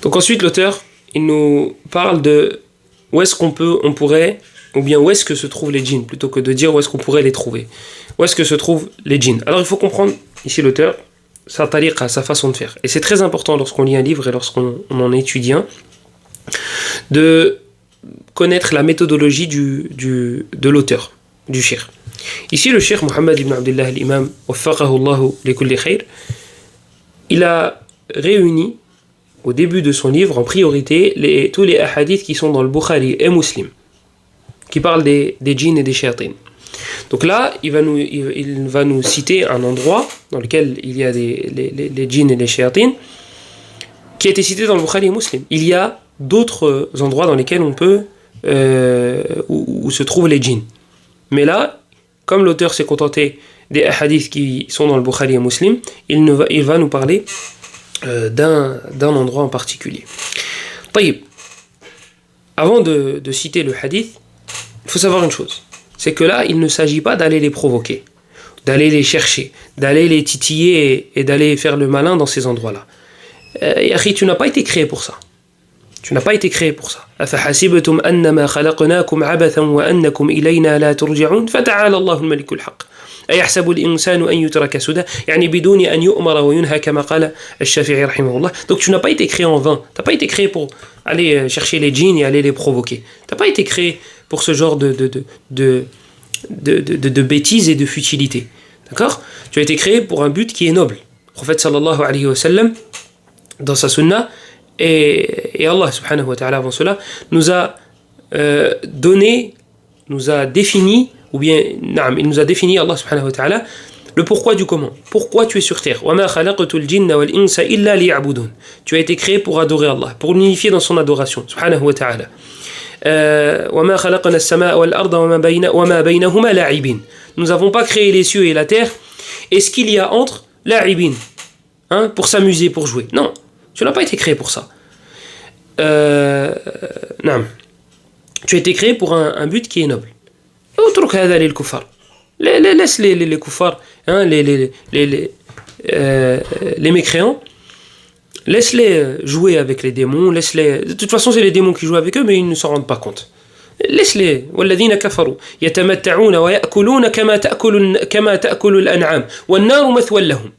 Donc ensuite, l'auteur, il nous parle de où est-ce on pourrait, ou bien où est-ce que se trouvent les djinns, plutôt que de dire où est-ce qu'on pourrait les trouver. Où est-ce que se trouvent les djinns? Alors il faut comprendre, ici l'auteur, sa tariqa, sa façon de faire. Et c'est très important lorsqu'on lit un livre et lorsqu'on en étudie un, de connaître la méthodologie de l'auteur, du cheikh. Ici, le cheikh Mohammed ibn Abdullah al-Imam, waffaqahu Allahu li kulli khayr, il a réuni, au début de son livre, en priorité, tous les hadiths qui sont dans le Bukhari et Muslim, qui parlent des djinns et des shayatines. Donc là, il va nous citer un endroit dans lequel il y a les djinns et les shayatines, qui a été cité dans le Bukhari et Muslim. Il y a d'autres endroits dans lesquels on peut, où se trouvent les djinns. Mais là, comme l'auteur s'est contenté des hadiths qui sont dans le Bukhari et Muslim, il va nous parler d'un endroit en particulier. Taïb. Avant de citer le hadith, il faut savoir une chose. C'est que là, il ne s'agit pas d'aller les provoquer, d'aller les chercher, d'aller les titiller et d'aller faire le malin dans ces endroits-là. Yahri, tu n'as pas été créé pour ça. Tu n'as pas été créé pour ça. أَفَحَسِبْتُمْ أَنَّمَا خَلَقْنَاكُمْ عَبَثًا وَأَنَّكُمْ إِلَيْنَا لَا تُرْجَعُونَ فَتَعَالَى اللَّهُ الْمَلِكُ الْحَقُّ أَيَحْسَبُ الْإِنسَانُ أَنْ يُتْرَكَ سُدًى يعني بدون أن يؤمر وينهى كما قال الشافعي رحمه الله. Donc tu n'as pas été créé en vain. Tu n'as pas été créé pour aller chercher les djinns et aller les provoquer. Tu n'as pas été créé pour ce genre de bêtises et de futilité. D'accord? Tu as été créé pour un but qui est noble. Le prophète sallallahu alayhi wa sallam, dans sa sunna, et Allah subhanahu wa ta'ala avant cela, nous a défini, ou bien, il nous a défini, Allah subhanahu wa ta'ala, le pourquoi du comment. Pourquoi tu es sur terre? وَمَا خَلَقْتُ الْجِنَّ وَالْإِنسَ إِلَّا لِيَعْبُدُونَ. Tu as été créé pour adorer Allah, pour l'unifier dans son adoration, subhanahu wa ta'ala. وَمَا خَلَقْنَا السَّمَاءَ وَالْأَرْضَ وَمَا بَيْنَهُمَا لَاعِبِينَ. Nous n'avons pas créé les cieux et la terre, et ce qu'il y a entre, la'ibin, pour s'amuser, pour jouer. Non, tu n'as pas été créé pour ça. Non. Tu as été créé pour un but qui est noble. Laisse les kuffars, les mécréants, laisse-les jouer avec les démons, de toute façon c'est les démons qui jouent avec eux, mais ils ne s'en rendent pas compte. Laisse-les. والذين كفروا يتمتعون ويأكلون كما تأكل الأنعام والنار مثوى لهم.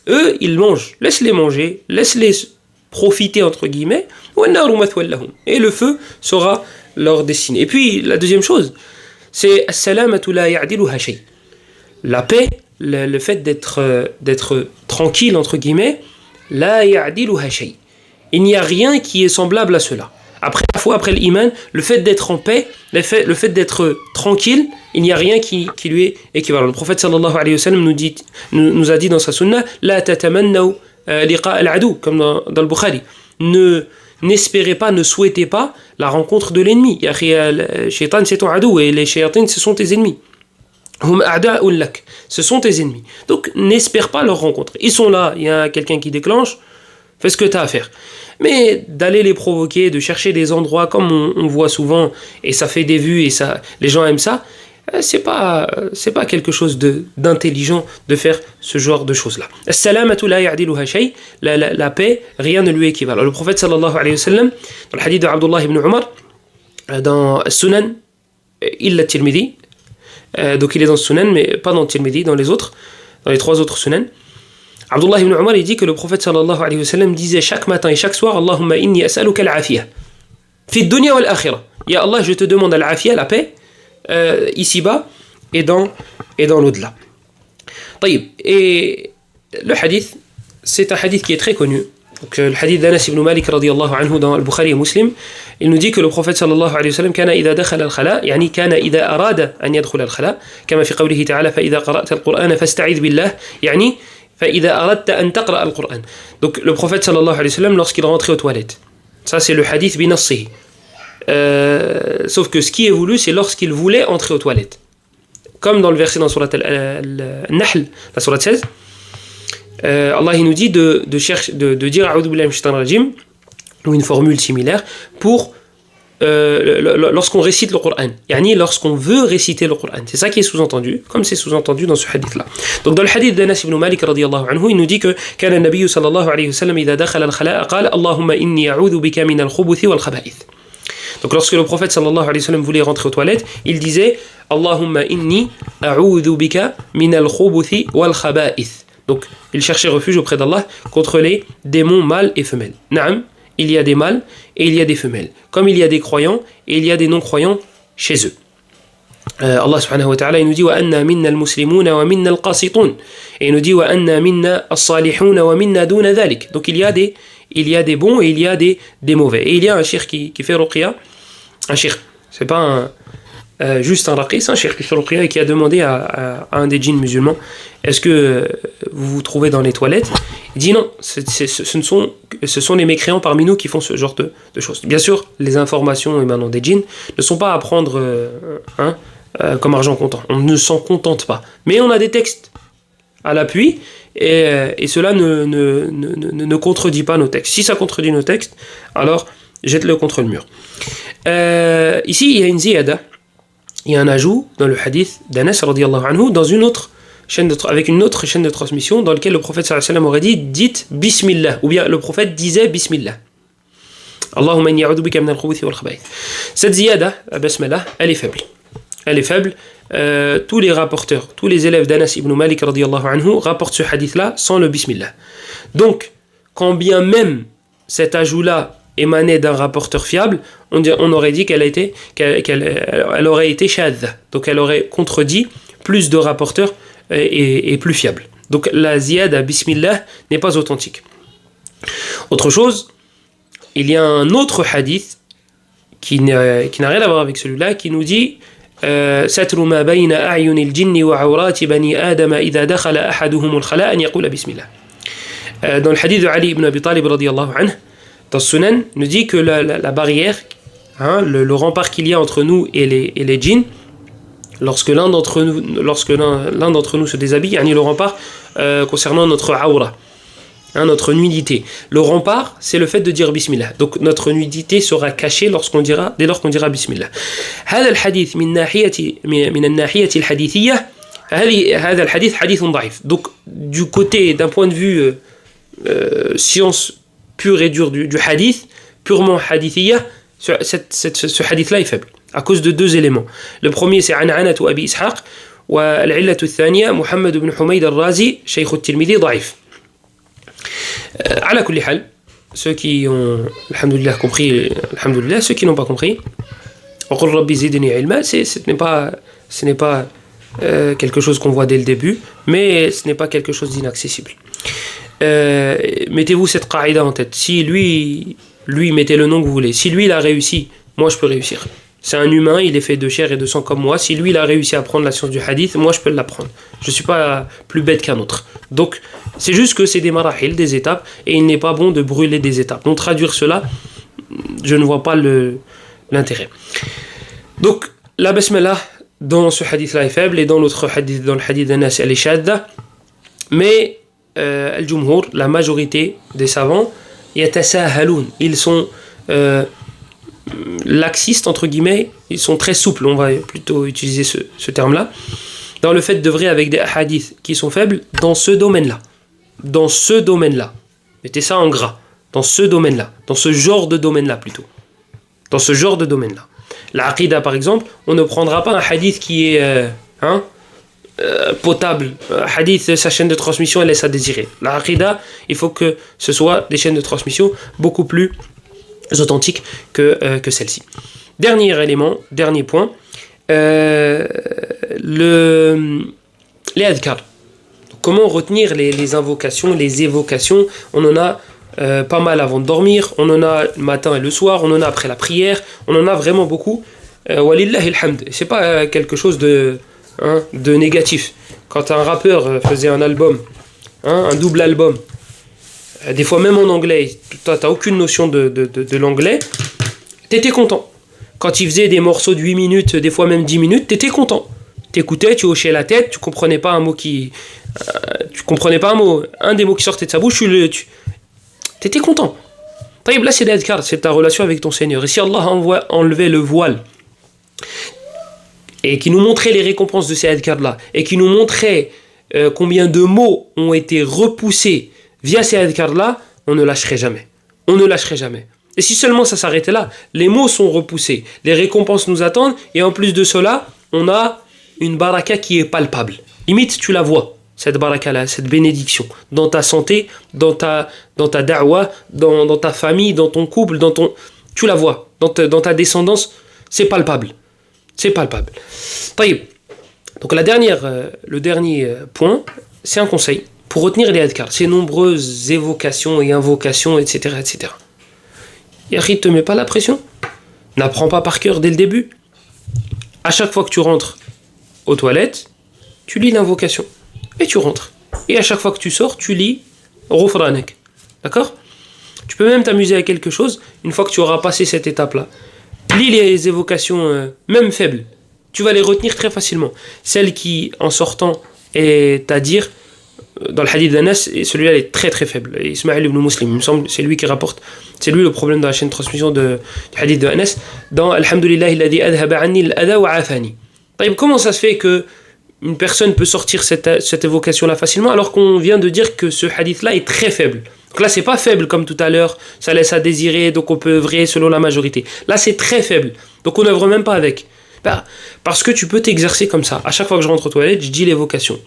Eux, ils mangent. Laisse-les manger, laisse-les profiter entre guillemets. والنار مثوى لهم. Et le feu sera leur destinée. Et puis la deuxième chose, c'est السلامة لا يعدلها شيء. La paix, le fait d'être tranquille entre guillemets, لا يعدلها شيء. Il n'y a rien qui est semblable à cela. Après la foi, après l'iman, le fait d'être en paix, le fait d'être tranquille, il n'y a rien qui lui est équivalent. Le prophète sallallahu alayhi wa sallam nous a dit dans sa sunna, la tatamannaw liqa al-adu, comme dans le Bukhari. N'espérez pas, ne souhaitez pas la rencontre de l'ennemi. Shaitan, c'est ton adou, et les shayatines, ce sont tes ennemis. Hum a'da'un lak, ce sont tes ennemis. Donc n'espère pas leur rencontre. Ils sont là, il y a quelqu'un qui déclenche, fais ce que tu as à faire. Mais d'aller les provoquer, de chercher des endroits comme on voit souvent, et ça fait des vues, et ça, les gens aiment ça, c'est pas quelque chose d'intelligent de faire ce genre de choses-là. As-salamatu la ya'diluha shay, la paix, rien ne lui équivaut. Le prophète sallallahu alayhi wa sallam, dans le hadith de Abdullah ibn Umar, dans Sunan, illa Tirmidhi, donc il est dans Sunan, mais pas dans Tirmidhi, dans les trois autres Sunan. Abdullah ibn Umar, il dit que le prophète sallallahu alayhi wa sallam disait chaque matin et chaque soir, Allahumma inni as'aluka al-afiyah fi dunya wal akhirah. Ya Allah, je te demande al-afiyah, la paix, ici-bas et dans l'au-delà. طيب, et le hadith, c'est un hadith qui est très connu. Donc, le hadith d'Anas ibn Malik radiyallahu anhu dans le Bukhari et Muslim, il nous dit que le prophète sallallahu alayhi wa sallam كان إذا دخل الخلاء يعني كان إذا أراد أن يدخل الخلاء كما في قوله تعالى فإذا قرأت القرآن فاستعذ بالله يعني فإذا أردت أن تقرأ القرآن. Donc le prophète sallallahu alayhi wa sallam, lorsqu'il rentrait aux toilettes, ça c'est le hadith binassi. Sauf que ce qui est voulu, c'est lorsqu'il voulait entrer aux toilettes. Comme dans le verset dans Surat Al-Nahl, la Surat 16, Allah il nous dit de dire A'udhu billahi minash shaitanir rajim, ou une formule similaire, pour lorsqu'on récite le Coran, yani lorsqu'on veut réciter le Coran. C'est ça qui est sous-entendu, comme c'est sous-entendu dans ce hadith-là. Donc dans le hadith d'Anas ibn Malik radiyallahu anhu, il nous dit que كان النبي صلى الله عليه وسلم إذا دخل الخلاء قال اللهم إني أعوذ بك من الخبث والخبائث. Donc lorsque le prophète sallallahu alayhi wa sallam voulait rentrer aux toilettes, il disait Allahumma inni a'udhu bika min al-khubuthi wal-khaba'ith. Donc il cherchait refuge auprès d'Allah contre les démons mâles et femelles. Naam, il y a des mâles et il y a des femelles. Comme il y a des croyants et il y a des non-croyants chez eux. Allah subhanahu wa ta'ala il nous dit wa anna minna al-muslimuna wa minna al-qasitun. Et il nous dit wa anna minna as-salihuna wa minna duna dhalik. Donc il y a des bons et il y a des mauvais. Et il y a un shir qui fait ruqya. Un shir, c'est pas juste un raqi, c'est un shir qui fait ruqya et qui a demandé à un des djinns musulmans est-ce que vous vous trouvez dans les toilettes? Il dit non, ce sont les mécréants parmi nous qui font ce genre de choses. Bien sûr, les informations émanant des djinns ne sont pas à prendre comme argent comptant. On ne s'en contente pas. Mais on a des textes à l'appui et cela ne contredit pas nos textes. Si ça contredit nos textes, alors jette-le contre le mur. Ici, il y a une ziyada, il y a un ajout dans le hadith d'Anas radiyallahu anhu dans une autre chaîne avec une autre chaîne de transmission dans laquelle le prophète sallallahu alayhi wa sallam aurait dit dites bismillah, ou bien le prophète disait bismillah. Allahumma inni a'udhu bika min al-khubuthi wal khaba'ith. Cette ziyada, la basmala, elle est faible. Elle est faible. Tous les rapporteurs, tous les élèves d'Anas ibn Malik radiyallahu anhu rapportent ce hadith-là sans le bismillah. Donc, quand bien même cet ajout-là émanait d'un rapporteur fiable, on aurait dit qu'elle aurait été shadha. Donc elle aurait contredit plus de rapporteurs et plus fiables. Donc la ziyada bismillah n'est pas authentique. Autre chose, il y a un autre hadith qui n'a rien à voir avec celui-là, qui nous dit ستر ما بين أعين الجن وعورات بني آدم إذا دخل أحدهم الخلاء أن يقول بسم الله. Dans le hadith de Ali ibn Abi Talib radiyallahu anhu, dans Sunan, nous dit que la barrière, le rempart qu'il y a entre nous et les djinns, lorsque l'un d'entre nous se déshabille, le rempart concernant notre awra, notre nudité. Le rempart, c'est le fait de dire bismillah. Donc notre nudité sera cachée dès lors qu'on dira bismillah. هذا الحديث من الناحية الحديثية هذا الحديث حديث ضعيف. Donc d'un point de vue science pure et dure du hadith, purement hadithiyya, ce hadith-là est faible à cause de deux éléments. Le premier, c'est عنعنة أبي إسحاق والعلة الثانية محمد بن حميد الرازي شيخ الترمذي ضعيف. على كل حال, ceux qui ont alhamdoulilah compris, alhamdoulilah, ceux qui n'ont pas compris, وقل ربي زدني علما, ce n'est pas quelque chose qu'on voit dès le début, mais ce n'est pas quelque chose d'inaccessible. Mettez-vous cette qaïda en tête. Si lui mettez le nom que vous voulez. Si lui il a réussi, moi je peux réussir. C'est un humain, il est fait de chair et de sang comme moi. Si lui il a réussi à apprendre la science du hadith, moi je peux l'apprendre. Je suis pas plus bête qu'un autre. Donc c'est juste que c'est des marahil, des étapes, et il n'est pas bon de brûler des étapes. Donc traduire cela, je ne vois pas l'intérêt. Donc la basmala dans ce hadith-là est faible, et dans l'autre hadith, dans le hadith d'Anas, elle est shadda. Mais al-jumhur, la majorité des savants, yatasahaloun, ils sont laxistes entre guillemets, ils sont très souples, on va plutôt utiliser ce terme-là, dans le fait d'œuvrer avec des hadiths qui sont faibles dans ce domaine-là. Dans ce domaine-là. Mettez ça en gras. Dans ce domaine-là. Dans ce genre de domaine-là plutôt. Dans ce genre de domaine-là. L'aqida par exemple, on ne prendra pas un hadith qui est potable. Hadith, sa chaîne de transmission, elle laisse à désirer. L'aqida, il faut que ce soit des chaînes de transmission beaucoup plus authentiques que celle-ci. Dernier élément, dernier point, les adhkar. Comment retenir les invocations, les évocations? On en a pas mal avant de dormir, on en a le matin et le soir, on en a après la prière, on en a vraiment beaucoup. Walillahi alhamd. C'est pas quelque chose de négatif. Quand un rappeur faisait un album, un double album, des fois même en anglais, t'as aucune notion de l'anglais, t'étais content. Quand il faisait des morceaux de 8 minutes, des fois même 10 minutes, t'étais content. T'écoutais, tu hochais la tête, tu comprenais pas un mot un des mots qui sortait de sa bouche, t'étais content. Là, c'est l'adhkar, c'est ta relation avec ton Seigneur. Et si Allah a enlevé le voile et qui nous montrait les récompenses de ces adhkars-là, et qui nous montrait combien de mots ont été repoussés via ces adhkars-là, on ne lâcherait jamais. On ne lâcherait jamais. Et si seulement ça s'arrêtait là, les mots sont repoussés, les récompenses nous attendent, et en plus de cela, on a une baraka qui est palpable. Limite, tu la vois, cette baraka-là, cette bénédiction, dans ta santé, dans ta da'wa, dans ta famille, dans ton couple, tu la vois, dans ta descendance, c'est palpable. C'est palpable. Donc le dernier point, c'est un conseil pour retenir les adhkars, ces nombreuses évocations et invocations, etc. etc. Yahri, ne te mets pas la pression. N'apprends pas par cœur dès le début. À chaque fois que tu rentres aux toilettes, tu lis l'invocation et tu rentres. Et à chaque fois que tu sors, tu lis Ghufranak. D'accord ? Tu peux même t'amuser à quelque chose une fois que tu auras passé cette étape-là. Lis les évocations, même faibles. Tu vas les retenir très facilement. Celle qui, en sortant, est à dire, dans le hadith d'Anas, et celui-là est très très faible. Ismaïl ibn Muslim, il me semble, c'est lui qui rapporte, c'est lui le problème dans la chaîne de transmission du hadith d'Anas, dans Alhamdulillah, alladhi adhaba anni al-adha wa afani. Comment ça se fait que une personne peut sortir cette évocation-là facilement alors qu'on vient de dire que ce hadith-là est très faible? Donc là, c'est pas faible comme tout à l'heure, ça laisse à désirer, donc on peut œuvrer selon la majorité. Là, c'est très faible, donc on n'œuvre même pas avec. Parce que tu peux t'exercer comme ça. À chaque fois que je rentre aux toilettes, je dis l'évocation.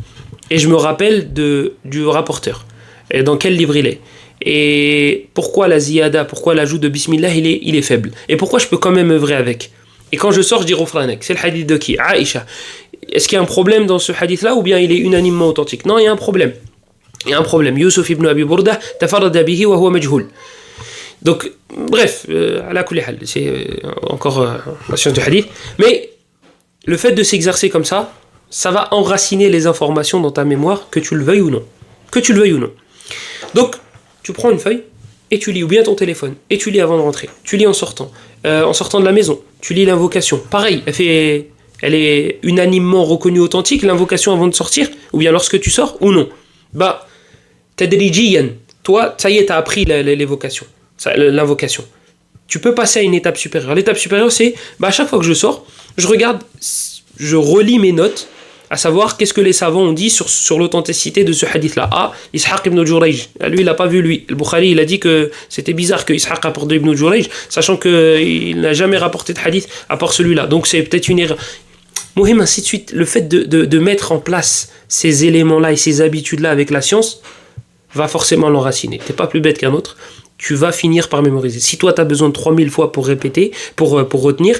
Et je me rappelle du rapporteur. Et dans quel livre il est. Et pourquoi la ziyada, pourquoi l'ajout de Bismillah, il est faible. Et pourquoi je peux quand même œuvrer avec. Et quand je sors, je dis Ghufranak. C'est le hadith de qui? Aïcha. Est-ce qu'il y a un problème dans ce hadith-là ou bien il est unanimement authentique? Non, il y a un problème. Il y a un problème. Yusuf ibn Abi Burda, tafarrada bihi wa huwa majhul. Donc, bref, ala kulli hal, c'est encore la science du hadith. Mais le fait de s'exercer comme ça va enraciner les informations dans ta mémoire, que tu le veuilles ou non. Que tu le veuilles ou non. Donc, tu prends une feuille et tu lis, ou bien ton téléphone, et tu lis avant de rentrer. Tu lis en sortant de la maison. Tu lis l'invocation. Pareil, elle est unanimement reconnue authentique, l'invocation avant de sortir, ou bien lorsque tu sors, ou non. Tadrijiyan, toi, ça y est, t'as appris l'évocation. L'invocation. Tu peux passer à une étape supérieure. L'étape supérieure, c'est à chaque fois que je sors, je relis mes notes, à savoir qu'est-ce que les savants ont dit sur l'authenticité de ce hadith-là. Ishaq ibn Jurayj, lui, il n'a pas vu lui. Le Bukhari, il a dit que c'était bizarre que Ishaq rapporte de Ibn Jurayj, sachant qu'il n'a jamais rapporté de hadith à part celui-là. Donc c'est peut-être une erreur. Mohim, ainsi de suite. Le fait de mettre en place ces éléments-là et ces habitudes-là avec la science va forcément l'enraciner. T'es pas plus bête qu'un autre. Tu vas finir par mémoriser. Si toi, tu as besoin de 3000 fois pour répéter, pour retenir,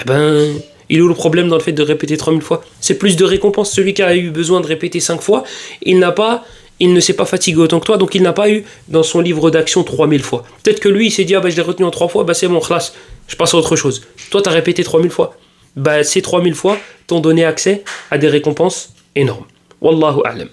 il est où le problème dans le fait de répéter 3000 fois? C'est plus de récompense. Celui qui a eu besoin de répéter 5 fois, il ne s'est pas fatigué autant que toi, donc il n'a pas eu dans son livre d'action 3000 fois. Peut-être que lui, il s'est dit, je l'ai retenu en 3 fois, c'est bon, khlas, je passe à autre chose. Toi, tu as répété 3000 fois. Ces 3000 fois t'ont donné accès à des récompenses énormes. Wallahu a'lam.